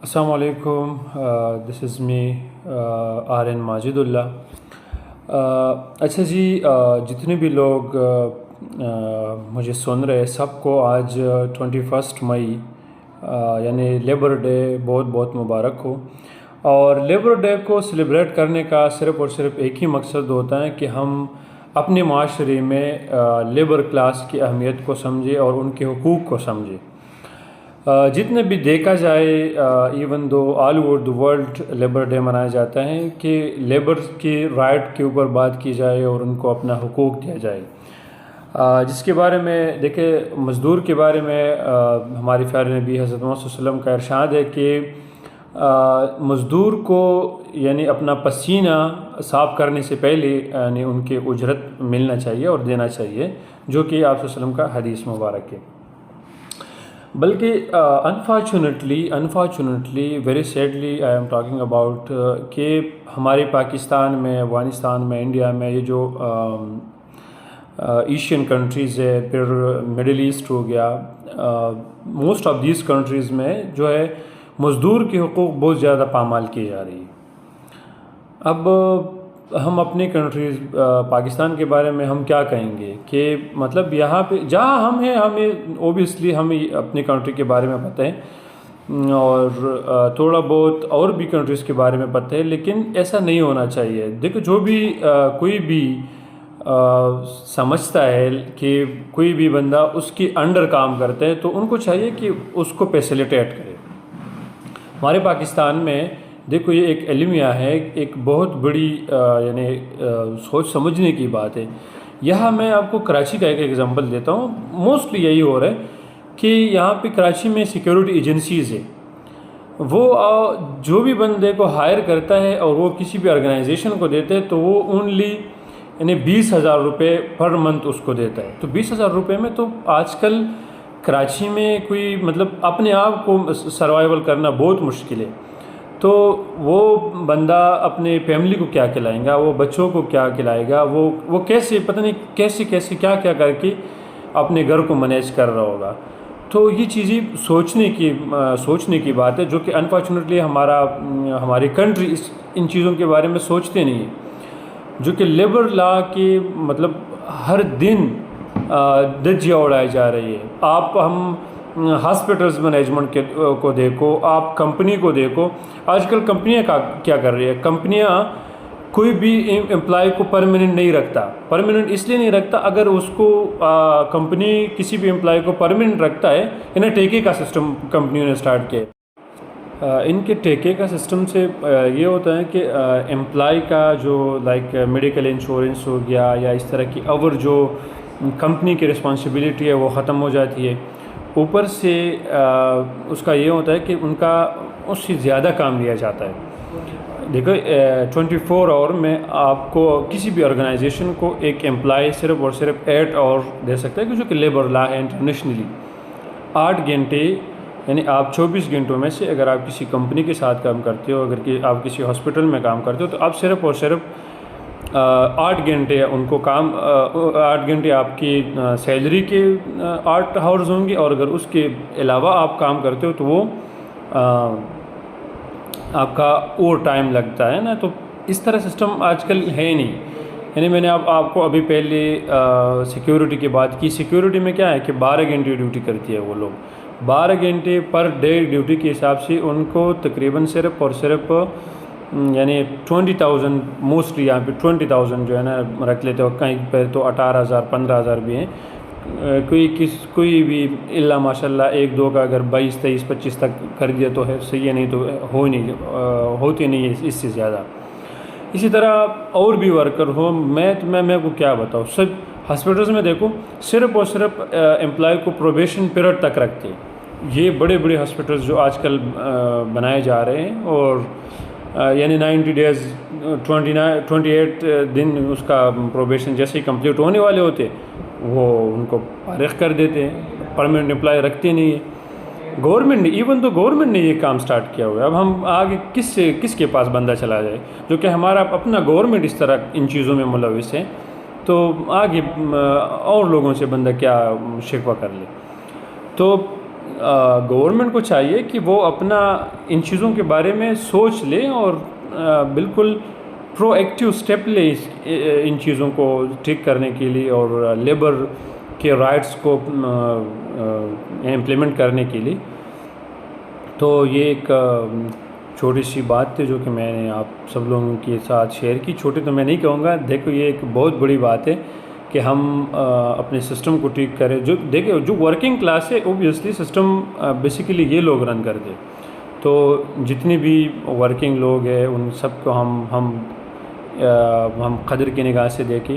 السلام علیکم. دس از می are N Majid اللہ. اچھا جی، جتنے بھی لوگ مجھے سن رہے سب کو آج 21 مئی یعنی لیبر ڈے بہت بہت مبارک ہو. اور لیبر ڈے کو سیلیبریٹ کرنے کا صرف اور صرف ایک ہی مقصد ہوتا ہے کہ ہم اپنے معاشرے میں لیبر کلاس کی اہمیت کو سمجھیں اور ان کے حقوق کو سمجھیں. جتنے بھی دیکھا جائے even though all over the world labour day منایا جاتا ہے کہ لیبر کی رائٹ کے اوپر بات کی جائے اور ان کو اپنا حقوق دیا جائے. جس کے بارے میں دیکھیں، مزدور کے بارے میں ہماری پیارے نبی حضرت محمد صلی اللہ علیہ وسلم کا ارشاد ہے کہ مزدور کو یعنی اپنا پسینہ صاف کرنے سے پہلے یعنی ان کے اجرت ملنا چاہیے اور دینا چاہیے، جو کہ آپ صلی اللہ علیہ وسلم کا حدیث مبارک ہے. بلکہ unfortunately very sadly I am talking about کہ ہمارے پاکستان میں، افغانستان میں، انڈیا میں، یہ جو ایشین کنٹریز ہے، پھر مڈل ایسٹ ہو گیا، موسٹ آف دیز کنٹریز میں جو ہے مزدور کے حقوق بہت زیادہ پامال کی جا رہی ہے. اب ہم اپنی کنٹریز پاکستان کے بارے میں ہم کیا کہیں گے کہ مطلب یہاں پہ جہاں ہم ہیں، ہمیں اوبیسلی ہمیں اپنی کنٹری کے بارے میں پتہ ہے اور تھوڑا بہت اور بھی کنٹریز کے بارے میں پتہ ہے، لیکن ایسا نہیں ہونا چاہیے. دیکھو، جو بھی کوئی بھی سمجھتا ہے کہ کوئی بھی بندہ اس کے انڈر کام کرتا ہے تو ان کو چاہیے کہ اس کو فیسیلیٹیٹ کرے. ہمارے پاکستان میں دیکھو، یہ ایک المیہ ہے، ایک بہت بڑی یعنی سوچ سمجھنے کی بات ہے. یہاں میں آپ کو کراچی کا ایک ایگزامپل دیتا ہوں. موسٹلی یہی ہو رہا ہے کہ یہاں پہ کراچی میں سیکیورٹی ایجنسیز ہے، وہ جو بھی بندے کو ہائر کرتا ہے اور وہ کسی بھی آرگنائزیشن کو دیتے ہیں تو وہ اونلی یعنی 20,000 روپے پر منتھ اس کو دیتا ہے. تو 20,000 روپے میں تو آج کل کراچی میں کوئی مطلب اپنے آپ کو سروائیول کرنا بہت مشکل ہے. تو وہ بندہ اپنے فیملی کو کیا کھلائے گا، وہ بچوں کو کیا کھلائے گا، وہ کیسے پتہ نہیں کیسے کیا کر کے اپنے گھر کو مینیج کر رہا ہوگا. تو یہ چیزیں سوچنے کی بات ہے، جو کہ انفارچونیٹلی ہماری کنٹری ان چیزوں کے بارے میں سوچتے نہیں ہے. جو کہ لیبر لا کے مطلب ہر دن دھجیاں اڑائی جا رہی ہے. ہم ہاسپٹلز مینجمنٹ کو دیکھو، آپ کمپنی کو دیکھو. آج کل کمپنیاں کیا کر رہی ہے؟ کمپنیاں کوئی بھی امپلائی کو پرماننٹ نہیں رکھتا. پرماننٹ اس لیے نہیں رکھتا، اگر اس کو کمپنی کسی بھی امپلائی کو پرماننٹ رکھتا ہے، انہیں ٹیکے کا سسٹم کمپنیوں نے اسٹارٹ کیا. ان کے ٹیکے کا سسٹم سے یہ ہوتا ہے کہ امپلائی کا جو لائک میڈیکل انشورنس ہو گیا یا اس طرح کی اور جو کمپنی کی رسپانسبلٹی ہے وہ ختم ہو جاتی ہے. اوپر سے اس کا یہ ہوتا ہے کہ ان کا اس سے زیادہ کام لیا جاتا ہے. دیکھو، 24 آور میں آپ کو کسی بھی آرگنائزیشن کو ایک امپلائی صرف اور صرف 8 آور دے سکتا ہے، کہ جو کہ لیبر لا ہے انٹرنیشنلی. 8 گھنٹے یعنی آپ 24 گھنٹوں میں سے اگر آپ کسی کمپنی کے ساتھ کام کرتے ہو، اگر کہ آپ کسی ہاسپٹل میں کام کرتے ہو، تو آپ صرف اور صرف 8 گھنٹے ان کو 8 گھنٹے آپ کی سیلری کے 8 آورز ہوں گے، اور اگر اس کے علاوہ آپ کام کرتے ہو تو وہ آپ کا اوور ٹائم لگتا ہے نا. تو اس طرح سسٹم آج کل ہے نہیں. یعنی میں نے آپ کو ابھی پہلے سیکیورٹی کی بات کی. سیکیورٹی میں کیا ہے کہ 12 گھنٹے ڈیوٹی کرتی ہے وہ لوگ. 12 گھنٹے پر ڈے ڈیوٹی کے حساب سے ان کو تقریباً صرف اور صرف یعنی 20,000 موسٹلی یہاں پہ 20,000 جو ہے نا رکھ لیتے ہو. کہیں پہ تو 18,000 15,000 بھی ہیں. کوئی بھی اللہ ماشاء اللہ 1-2 کا اگر 22 23 25 تک کر دیا تو ہے صحیح ہے، نہیں تو ہوتی نہیں ہے اس سے زیادہ. اسی طرح اور بھی ورکر ہو، میں کو کیا بتاؤں. سب ہاسپٹلز میں دیکھو صرف اور صرف امپلائی کو پروبیشن پیریڈ تک رکھتے ہیں. یہ بڑے بڑے ہاسپٹلز جو آج کل بنائے جا رہے ہیں، اور یعنی 90 ڈیز 28 دن اس کا پروبیشن جیسے ہی کمپلیٹ ہونے والے ہوتے وہ ان کو فارغ کر دیتے ہیں. پرماننٹ امپلائی رکھتے نہیں ہیں. گورنمنٹ نے ایون تو گورنمنٹ نے یہ کام سٹارٹ کیا ہوا ہے. اب ہم آگے کس کے پاس بندہ چلا جائے، جو کہ ہمارا اپنا گورنمنٹ اس طرح ان چیزوں میں ملوث ہے، تو آگے اور لوگوں سے بندہ کیا شکوہ کر لے. تو گورنمنٹ کو چاہیے کہ وہ اپنا ان چیزوں کے بارے میں سوچ لے اور بالکل پرو ایکٹیو اسٹیپ لے ان چیزوں کو ٹھیک کرنے کے لیے اور لیبر کے رائٹس کو امپلیمنٹ کرنے کے لیے. تو یہ ایک چھوٹی سی بات تھی جو کہ میں نے آپ سب لوگوں کے ساتھ شیئر کی. چھوٹی تو میں نہیں کہوں گا, دیکھو یہ ایک بہت بڑی بات ہے کہ ہم اپنے سسٹم کو ٹھیک کریں. جو دیکھیں جو ورکنگ کلاس ہے اوبویسلی سسٹم بیسیکلی یہ لوگ رن کرتے. تو جتنی بھی ورکنگ لوگ ہیں ان سب کو ہم قدر کی نگاہ سے دیکھیں.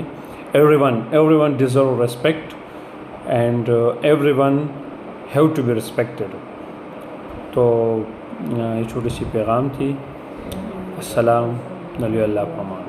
Every one deserve respect and every one have to be respected. تو یہ چھوٹی سی پیغام تھی. السلام علیکم. اللہ پامان.